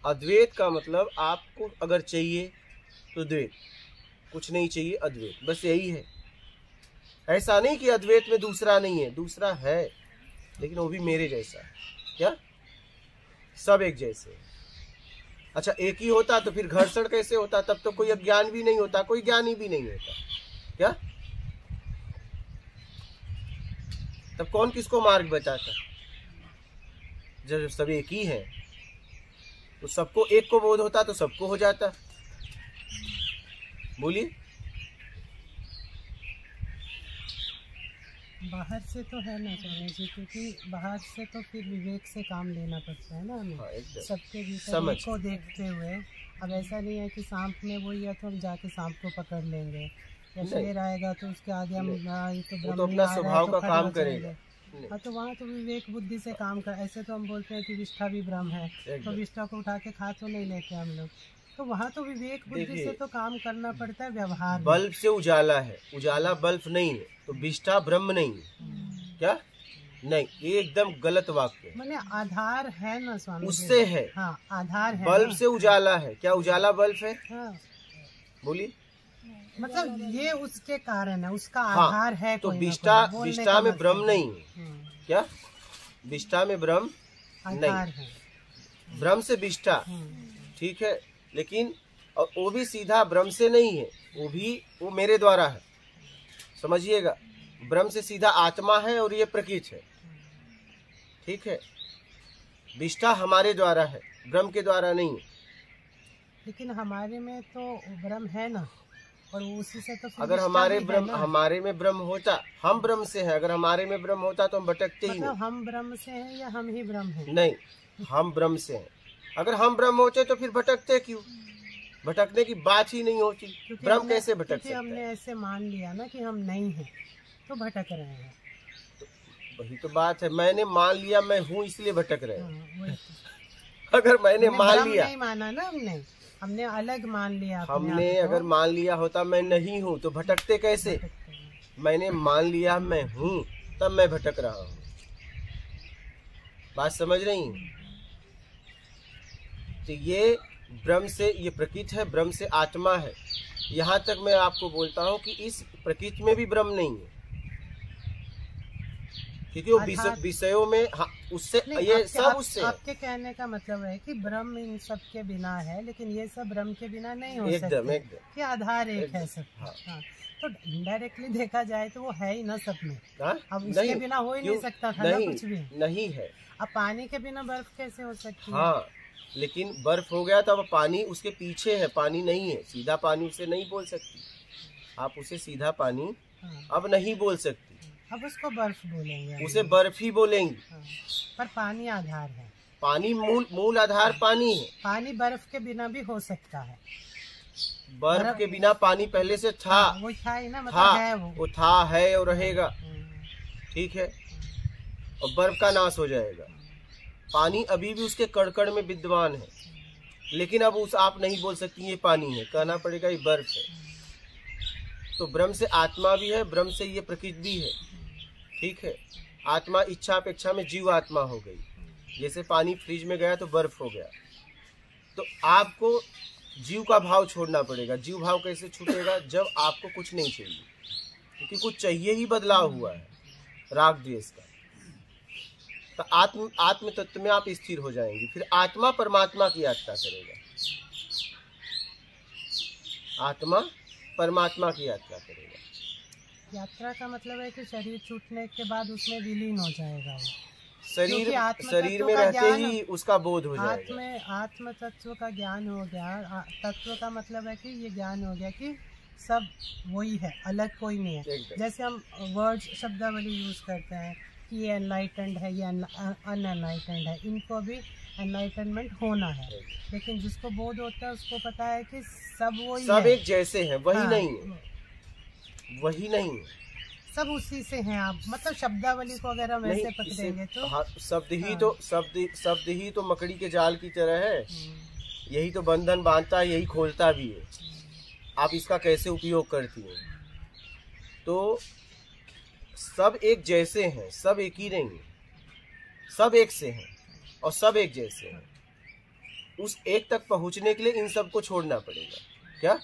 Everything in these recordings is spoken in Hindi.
अद्वैत का मतलब आपको अगर चाहिए तो द्वैत, कुछ नहीं चाहिए अद्वैत, बस यही है। ऐसा नहीं कि अद्वैत में दूसरा नहीं है, दूसरा है लेकिन वो भी मेरे जैसा है। क्या सब एक जैसे हैं। अच्छा एक ही होता तो फिर घर्षण कैसे होता, तब तो कोई अज्ञान भी नहीं होता, कोई ज्ञानी भी नहीं होता। क्या तब कौन किसको मार्ग बताता? जब सब एक ही है तो सबको एक को बोध होता तो सबको हो जाता। बोलिए। बाहर से तो है ना स्वामी जी, क्योंकि बाहर से तो फिर विवेक से काम लेना पड़ता है ना हमें। हाँ, सबके भीतर को देखते हुए। अब ऐसा नहीं है कि सांप में वही है तो हम जाके सांप को पकड़ लेंगे, या शेर आएगा तो उसके आगे हम ये तो वो तो अपना स्वभाव का काम करेगा। हाँ तो वहाँ तो विवेक बुद्धि से काम कर। ऐसे तो हम बोलते हैं कि विष्ठा भी ब्रह्म है, तो विष्ठा को उठा के खा तो नहीं लेते हम लोग। तो वहाँ तो विवेक बुद्धि से तो काम करना पड़ता है व्यवहार। बल्ब से उजाला है, उजाला बल्ब नहीं है, तो विष्ठा ब्रह्म नहीं है। क्या नहीं, ये एकदम गलत वाक्य। मैंने आधार है ना स्वामी, उससे है। हाँ आधार है। बल्ब से उजाला है, क्या उजाला बल्ब है? हाँ। बोलिए। मतलब ये उसके कारण है, उसका हाँ, आधार है। तो विष्ठा में ब्रह्म नहीं है। क्या विष्ठा में ब्रह्म नहीं, ब्रह्म से विष्ठा, ठीक है, लेकिन वो भी सीधा ब्रह्म से नहीं है, वो मेरे द्वारा है, समझिएगा। ब्रह्म से सीधा आत्मा है और ये प्रकृति है, ठीक है। विष्ठा हमारे द्वारा है, ब्रह्म के द्वारा नहीं है। लेकिन हमारे में तो ब्रह्म है ना, और उसी से तो अगर हमारे में ब्रह्म होता, हम ब्रह्म से हैं, अगर हमारे में ब्रह्म होता तो हम भटकते ही नहीं। हम ब्रह्म से हैं या हम ही ब्रह्म हैं? नहीं, हम ब्रह्म से हैं। अगर हम ब्रह्म होते तो फिर भटकते क्यों? भटकने की बात ही नहीं होती। ब्रह्म कैसे भटक सकता है? हमने ऐसे मान लिया ना कि हम नहीं हैं, तो भटक रहे हैं। तो वही तो बात है, मैंने मान लिया मैं हूँ इसलिए भटक रहे हैं। अगर मैंने मान लिया, नहीं माना ना हमने अलग मान लिया। हमने अगर मान लिया होता मैं नहीं हूँ तो भटकते कैसे? मैंने मान लिया मैं हूँ, तब मैं भटक रहा हूँ। बात समझ रही हैं? तो ये ब्रह्म से, ये प्रकृति है, ब्रह्म से आत्मा है। यहाँ तक मैं आपको बोलता हूँ कि इस प्रकृति में भी ब्रह्म नहीं है, क्योंकि वो विषयों में, हाँ, उससे ये सब उससे। आपके कहने का मतलब है कि ब्रह्म इन सब के बिना है, लेकिन ये सब ब्रह्म के बिना नहीं हो सकते। एकदम कि आधार एक है सब। हाँ। तो इनडायरेक्टली देखा जाए तो वो है ही ना सब में। अब उसके बिना हो ही नहीं सकता था ना कुछ भी। नहीं है। अब पानी के बिना बर्फ कैसे हो सकती है? हाँ, लेकिन बर्फ हो गया तो अब पानी उसके पीछे है, पानी नहीं है। सीधा पानी उसे नहीं बोल सकती आप, उसे सीधा पानी अब नहीं बोल सकती। अब उसको बर्फ बोलेंगे, उसे बर्फ ही बोलेंगे। पर पानी आधार है। पानी मूल आधार पानी है। पानी बर्फ के बिना भी हो सकता है। बर्फ के बिना पानी पहले से था। वो था ही ना, मतलब था, है वो था, है और रहेगा, ठीक है। और बर्फ का नाश हो जाएगा। पानी अभी भी उसके कड़कड़ में विद्यमान है, लेकिन अब आप नहीं बोल सकती ये पानी है, कहना पड़ेगा ये बर्फ है। तो ब्रह्म से आत्मा भी है, ब्रह्म से ये प्रकृति भी है, ठीक है। आत्मा इच्छा अपेक्षा में जीव आत्मा हो गई। जैसे पानी फ्रिज में गया तो बर्फ हो गया। तो आपको जीव का भाव छोड़ना पड़ेगा। जीव भाव कैसे छूटेगा? जब आपको कुछ नहीं चाहिए, क्योंकि कुछ चाहिए ही बदलाव हुआ है राग द्वेष का। तो आत्म तत्व में आप स्थिर हो जाएंगे। फिर आत्मा परमात्मा की यात्रा करेगा। आत्मा परमात्मा की यात्रा करेगा। यात्रा का मतलब है कि शरीर छूटने के बाद उसमें विलीन हो जाएगा। शरीर में रहते ही उसका बोध हो जाएगा। आत्म तत्व का ज्ञान हो गया। तत्व का मतलब है कि ये ज्ञान हो गया कि सब वही है, अलग कोई नहीं है। जैसे हम वर्ड्स शब्दावली यूज करते हैं कि ये एनलाइटेंड है, ये अनएनलाइटेंड है, इनको भी एनलाइटनमेंट होना है। लेकिन जिसको बोध होता है उसको पता है कि सब वही सब है। एक जैसे हैं, वही नहीं है, वही नहीं है, सब उसी से हैं। आप मतलब शब्दावली को अगर हम ऐसे पकड़ेंगे तो शब्द ही तो मकड़ी के जाल की तरह है। यही तो बंधन बांधता है, यही खोलता भी है। आप इसका कैसे उपयोग करती हैं? तो सब एक जैसे हैं, सब एक ही नहीं है, सब एक से हैं और सब एक जैसे हैं। उस एक तक पहुंचने के लिए इन सबको छोड़ना पड़ेगा। क्या?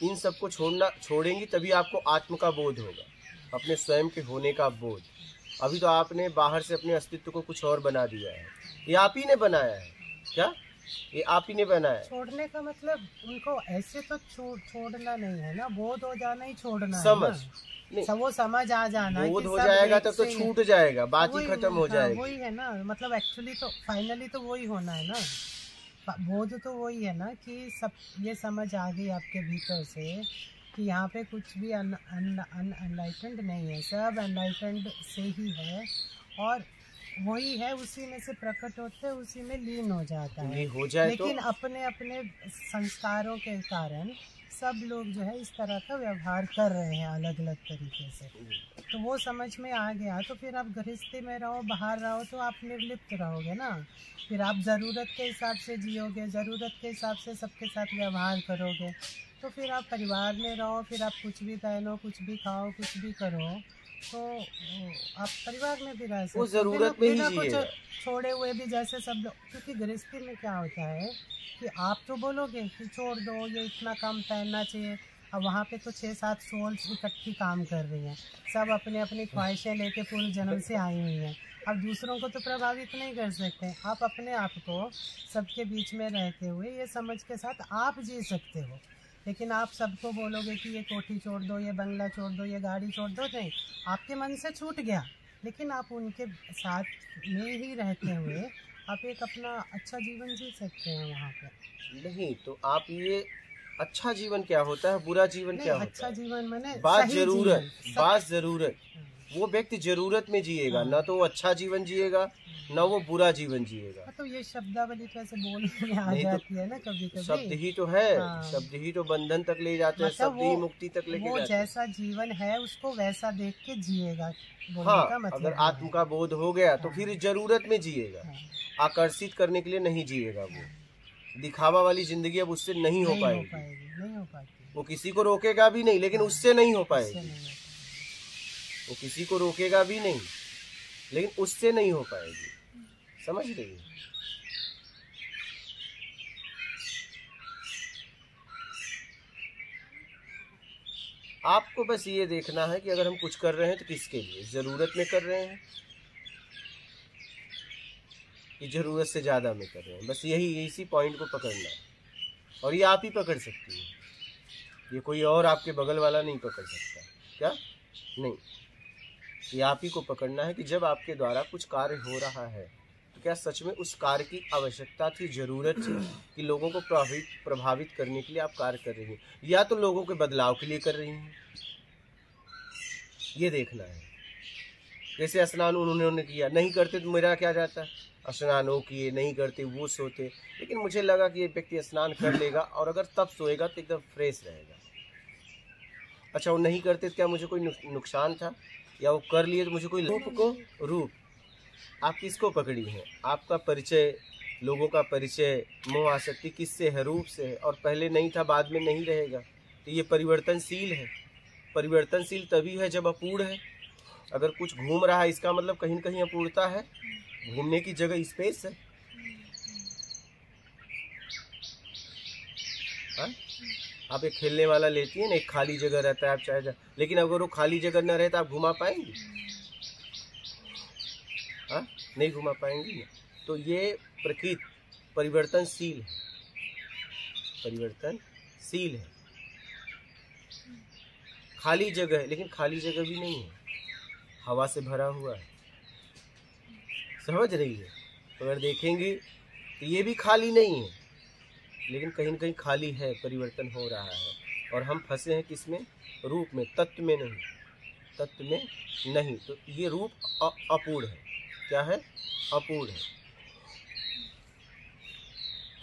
इन सबको छोड़ेंगी तभी आपको आत्म का बोध होगा, अपने स्वयं के होने का बोध। अभी तो आपने बाहर से अपने अस्तित्व को कुछ और बना दिया है, ये आप ही ने बनाया है। क्या? ये आप ही ने बनाया। छोड़ने का मतलब उनको ऐसे तो छोड़ना नहीं है ना, बोध हो जाना ही छोड़ना समझ है ना। सब वो समझ आ जाना, बोध हो जाएगा तब तो छूट जाएगा, बात ही खत्म हो जाएगी। वही है ना, मतलब एक्चुअली तो फाइनली तो वही होना है ना, बोध तो वही है ना कि सब ये समझ आ गई आपके भीतर से कि यहाँ पे कुछ भी अनलाइटेंड नहीं है, सब अनलाइटेंड से ही है और वही है, उसी में से प्रकट होते हैं, उसी में लीन हो जाता है। हो जाए लेकिन तो अपने अपने संस्कारों के कारण सब लोग जो है इस तरह का व्यवहार कर रहे हैं अलग अलग तरीके से। तो वो समझ में आ गया तो फिर आप गृहस्थी में रहो, बाहर रहो तो आप निर्लिप्त रहोगे ना। फिर आप ज़रूरत के हिसाब से जियोगे, ज़रूरत के हिसाब से सबके साथ व्यवहार करोगे। तो फिर आप परिवार में रहो, फिर आप कुछ भी पहनो, कुछ भी खाओ, कुछ भी करो, तो आप परिवार में भी रह सकते हो, जरूरत में ही कुछ छोड़े हुए भी, जैसे सब लोग। क्योंकि गृहस्थी में क्या होता है कि आप तो बोलोगे कि छोड़ दो, ये इतना कम पहनना चाहिए। अब वहाँ पे तो 6-7 सोल्स इकट्ठी काम कर रही हैं, सब अपने अपनी ख्वाहिशें लेके पूर्व जन्म से आई हुई हैं। अब दूसरों को तो प्रभावित नहीं कर सकते, आप अपने आप को सबके बीच में रहते हुए ये समझ के साथ आप जी सकते हो। लेकिन आप सबको बोलोगे कि ये कोठी छोड़ दो, ये बंगला छोड़ दो, ये गाड़ी छोड़ दो, नहीं, आपके मन से छूट गया। लेकिन आप उनके साथ में ही रहते हुए आप एक अपना अच्छा जीवन जी सकते हैं वहाँ पे। नहीं तो आप ये अच्छा जीवन क्या होता है, बुरा जीवन क्या होता है? अच्छा जीवन माने बात जरूरत, वो व्यक्ति जरूरत में जिएगा, ना तो वो अच्छा जीवन जिएगा ना वो बुरा जीवन जिएगा। तो ये शब्दावली कैसे बोलने में आ जाती है ना कभी कभी। शब्द ही तो है, शब्द ही तो बंधन तक ले जाते हैं, शब्द ही मुक्ति तक लेके जाते हैं। जैसा जीवन है उसको वैसा देख के जिएगा। हाँ, अगर आत्म का बोध हो गया तो फिर जरूरत में जिएगा, आकर्षित करने के लिए नहीं जिएगा। वो दिखावा वाली जिंदगी अब उससे नहीं हो पाएगी। वो किसी को रोकेगा भी नहीं, लेकिन उससे नहीं हो पाएगी। वो किसी को रोकेगा भी नहीं, लेकिन उससे नहीं हो पाएगी। समझ रही है? आपको बस ये देखना है कि अगर हम कुछ कर रहे हैं तो किसके लिए, जरूरत में कर रहे हैं कि जरूरत से ज्यादा में कर रहे हैं। बस इसी पॉइंट को पकड़ना है, और ये आप ही पकड़ सकती है, ये कोई और आपके बगल वाला नहीं पकड़ सकता। क्या? नहीं, ये आप ही को पकड़ना है कि जब आपके द्वारा कुछ कार्य हो रहा है तो क्या सच में उस कार्य की आवश्यकता थी, जरूरत थी कि लोगों को प्रभावित करने के लिए आप कार्य कर रही हैं, या तो लोगों के बदलाव के लिए कर रही हैं। ये देखना है। जैसे स्नान उन्होंने किया, नहीं करते तो मेरा क्या जाता, स्नान वो किए, नहीं करते वो सोते। लेकिन मुझे लगा कि ये व्यक्ति स्नान कर लेगा और अगर तब सोएगा तो एकदम फ्रेश रहेगा। अच्छा, वो नहीं करते तो क्या मुझे कोई नुकसान था, या वो कर लिए तो मुझे कोई रूप आप किसको पकड़ी है? आपका परिचय, लोगों का परिचय, मोह आसक्ति किससे है? रूप से है, और पहले नहीं था बाद में नहीं रहेगा। तो ये परिवर्तनशील है। परिवर्तनशील तभी है जब अपूर्ण है। अगर कुछ घूम रहा है इसका मतलब कहीं न कहीं अपूर्णता है, घूमने की जगह स्पेस है। हाँ? आप एक खेलने वाला लेती है ना, एक खाली जगह रहता है, आप चाहे लेकिन अगर वो खाली जगह न रहे तो आप घुमा पाएंगे? हाँ, नहीं घुमा पाएंगे ना। तो ये प्रकृति परिवर्तनशील है, परिवर्तनशील है। खाली जगह है, लेकिन खाली जगह भी नहीं है, हवा से भरा हुआ है। समझ रही है? तो अगर देखेंगे तो ये भी खाली नहीं है, लेकिन कहीं न कहीं खाली है, परिवर्तन हो रहा है। और हम फंसे हैं किसमें? रूप में, तत्व में नहीं, तत्व में नहीं। तो ये रूप अपूर्ण है। क्या है? अपूर्ण है।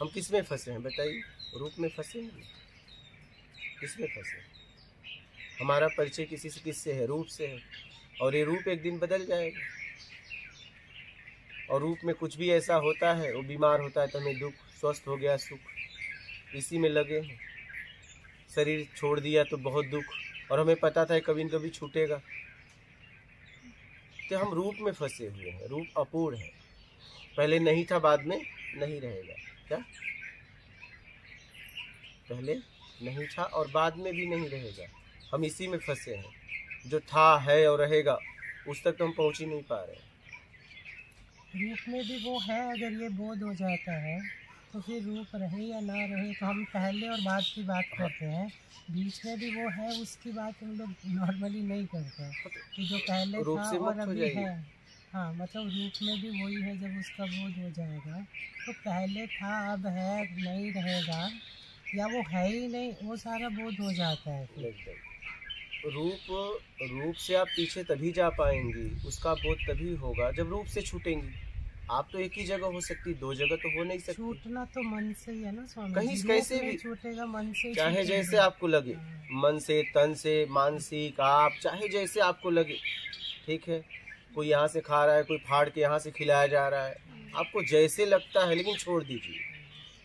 हम किस में फंसे हैं बताइए? रूप में फंसे हैं। किस में फंसे? हमारा परिचय किसी से किससे है? रूप से है। और ये रूप एक दिन बदल जाएगा। और रूप में कुछ भी ऐसा होता है, वो बीमार होता है तो हमें दुख, स्वस्थ हो गया सुख, इसी में लगे हैं। शरीर छोड़ दिया तो बहुत दुख, और हमें पता था कभी न कभी छूटेगा। तो हम रूप में फंसे हुए हैं। रूप अपूर्ण है। पहले नहीं था, बाद में नहीं रहेगा। क्या? पहले नहीं था और बाद में भी नहीं रहेगा। हम इसी में फंसे हैं। जो था, है और रहेगा, उस तक तो हम पहुंच ही नहीं पा रहे। रूप में भी वो है, अगर ये बोध हो जाता है तो फिर रूप रहे या ना रहे, तो हम पहले और बाद की बात करते हैं, बीच में भी वो है, उसकी बात हम लोग नॉर्मली नहीं करते कि जो पहले रूप था से और मुक्त हो अभी जाएगी। है। हाँ, मतलब रूप में भी वही है, जब उसका बोध हो जाएगा तो पहले था, अब है, नहीं रहेगा, या वो है ही नहीं, वो सारा बोध हो जाता है फिर। एकदम। रूप से आप पीछे तभी जा पाएंगी, उसका बोध तभी होगा जब रूप से छूटेंगी। आप तो एक ही जगह हो सकती, दो जगह तो हो नहीं सकती। छूटना तो मन से ही है ना स्वामी कहीं जी, कैसे रूप नहीं भी छूटेगा, मन से ही चाहे छूटेगा। जैसे आपको लगे, मन से, तन से, मानसिक, आप चाहे जैसे आपको लगे, ठीक है। कोई यहाँ से खा रहा है, कोई फाड़ के यहाँ से खिलाया जा रहा है, आपको जैसे लगता है, लेकिन छोड़ दीजिए।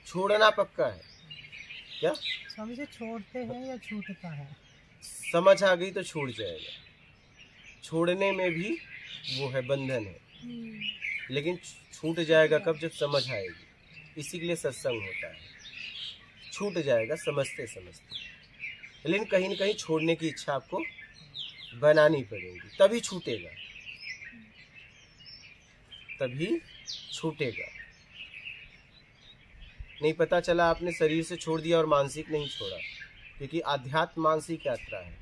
छोड़ना पक्का है। क्या स्वामी जी, छोड़ते हैं या छूटता है? समझ आ गई तो छूट जाएगा। छोड़ने में भी वो है, बंधन है, लेकिन छूट जाएगा कब? जब समझ आएगी। इसी के लिए सत्संग होता है। छूट जाएगा समझते समझते, लेकिन कहीं न कहीं छोड़ने की इच्छा आपको बनानी पड़ेगी, तभी छूटेगा, तभी छूटेगा। नहीं पता चला आपने शरीर से छोड़ दिया और मानसिक नहीं छोड़ा, क्योंकि आध्यात्म मानसिक यात्रा है,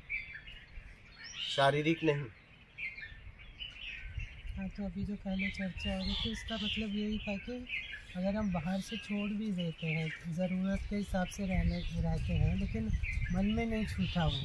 शारीरिक नहीं। हाँ, तो अभी जो पहले चर्चा हो रही थी उसका मतलब यही था कि अगर हम बाहर से छोड़ भी देते हैं, ज़रूरत के हिसाब से रहते हैं, लेकिन मन में नहीं छूटा वो,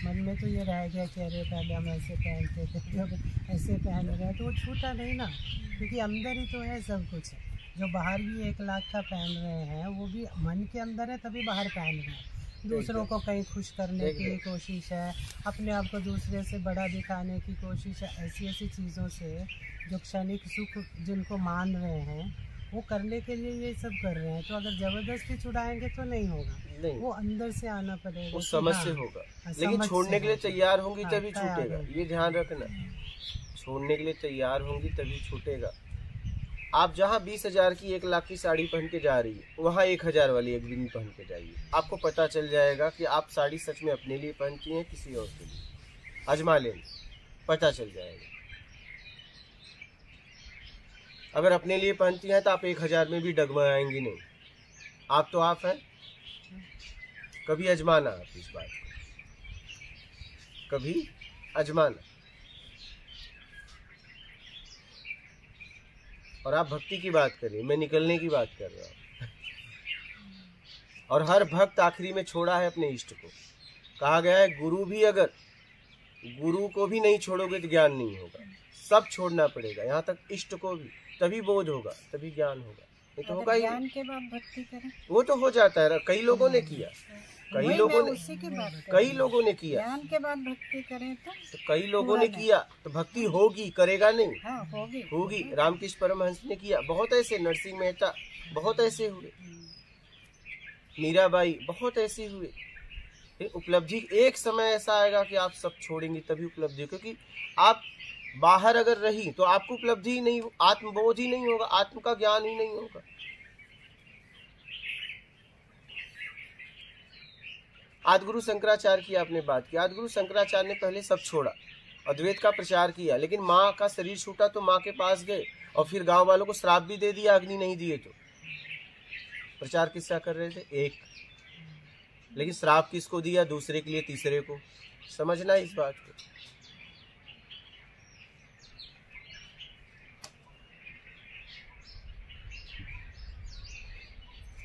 मन में तो ये रह गया कि अरे पहले हम ऐसे पहनते थे, अब ऐसे पहन रहे हैं, तो वो छूटा नहीं ना, क्योंकि अंदर ही तो है सब कुछ। जो बाहर भी 1 लाख का पहन रहे हैं, वो भी मन के अंदर है, तभी बाहर पहन रहे हैं। दूसरों को कहीं खुश करने की कोशिश है, अपने आप को दूसरे से बड़ा दिखाने की कोशिश है, ऐसी ऐसी चीज़ों से जो क्षणिक सुख जिनको मान रहे हैं, वो करने के लिए ये सब कर रहे हैं। तो अगर ज़बरदस्ती छुड़ाएंगे तो नहीं होगा, नहीं, वो अंदर से आना पड़ेगा, वो समझ से होगा। लेकिन छोड़ने के लिए तैयार होंगी तभी छूटेगा, ये ध्यान रखना। छोड़ने के लिए तैयार होंगी तभी छूटेगा। आप जहाँ 20,000 की 1 लाख की साड़ी पहन के जा रही है, वहाँ 1,000 वाली एक बिंदी पहन के जाइए, आपको पता चल जाएगा कि आप साड़ी सच में अपने लिए पहनती हैं, किसी और के लिए। आजमा लें, पता चल जाएगा। अगर अपने लिए पहनती हैं तो आप 1,000 में भी डगमगाएंगी नहीं। आप तो आप हैं। कभी आजमाना आप इस बात को, कभी आजमाना। और आप भक्ति की बात करिए, मैं निकलने की बात कर रहा हूँ। और हर भक्त आखिरी में छोड़ा है अपने इष्ट को। कहा गया है, गुरु भी अगर गुरु को भी नहीं छोड़ोगे तो ज्ञान नहीं होगा, सब छोड़ना पड़ेगा, यहाँ तक इष्ट को भी, तभी बोध होगा, तभी ज्ञान होगा, नहीं तो होगा ही। ज्ञान के बाद भक्ति करें वो तो हो जाता है। कई लोगों ने किया, कई लोगों ने किया, ज्ञान के बाद भक्ति करें तो कई लोगों ने किया, तो भक्ति होगी, करेगा नहीं? हाँ, होगी। रामकृष्ण परमहंस ने किया, बहुत ऐसे, नरसिंह मेहता, बहुत ऐसे हुए, मीराबाई, बहुत ऐसे हुए। उपलब्धि एक समय ऐसा आएगा कि आप सब छोड़ेंगे तभी उपलब्धि, क्योंकि आप बाहर अगर रही तो आपको उपलब्धि ही नहीं, आत्मबोध ही नहीं होगा, आत्म का ज्ञान ही नहीं होगा। आदिगुरु शंकराचार्य की आपने बात की, आदिगुरु शंकराचार्य ने पहले सब छोड़ा, अद्वैत का प्रचार किया, लेकिन माँ का शरीर छूटा तो माँ के पास गए और फिर गांव वालों को श्राप भी दे दिया, अग्नि नहीं दिए तो। प्रचार किसका कर रहे थे? एक। लेकिन श्राप किसको दिया? दूसरे के लिए, तीसरे को। समझना इस बात को।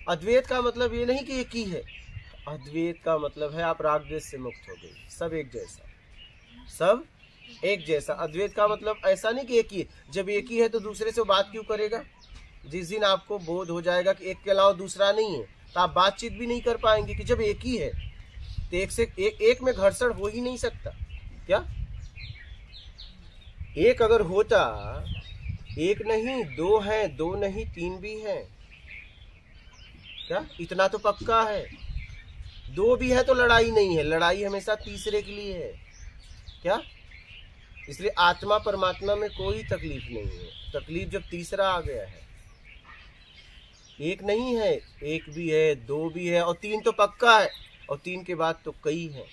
अद्वैत का मतलब ये नहीं कि एक ही है, अद्वैत का मतलब है आप राग द्वेष से मुक्त हो गए, सब एक जैसा, सब एक जैसा। अद्वैत का मतलब ऐसा नहीं कि एक ही है, जब एक ही है तो दूसरे से बात क्यों करेगा? जिस दिन आपको बोध हो जाएगा कि एक के अलावा दूसरा नहीं है, तो आप बातचीत भी नहीं कर पाएंगे कि जब एक ही है तो एक से एक में घर्षण हो ही नहीं सकता। क्या एक अगर होता, एक नहीं दो हैं, दो नहीं तीन भी हैं, क्या इतना तो पक्का है। दो भी है तो लड़ाई नहीं है, लड़ाई हमेशा तीसरे के लिए है। क्या? इसलिए आत्मा परमात्मा में कोई तकलीफ नहीं है, तकलीफ जब तीसरा आ गया है एक नहीं है, एक भी है, दो भी है और तीन तो पक्का है, और तीन के बाद तो कई है।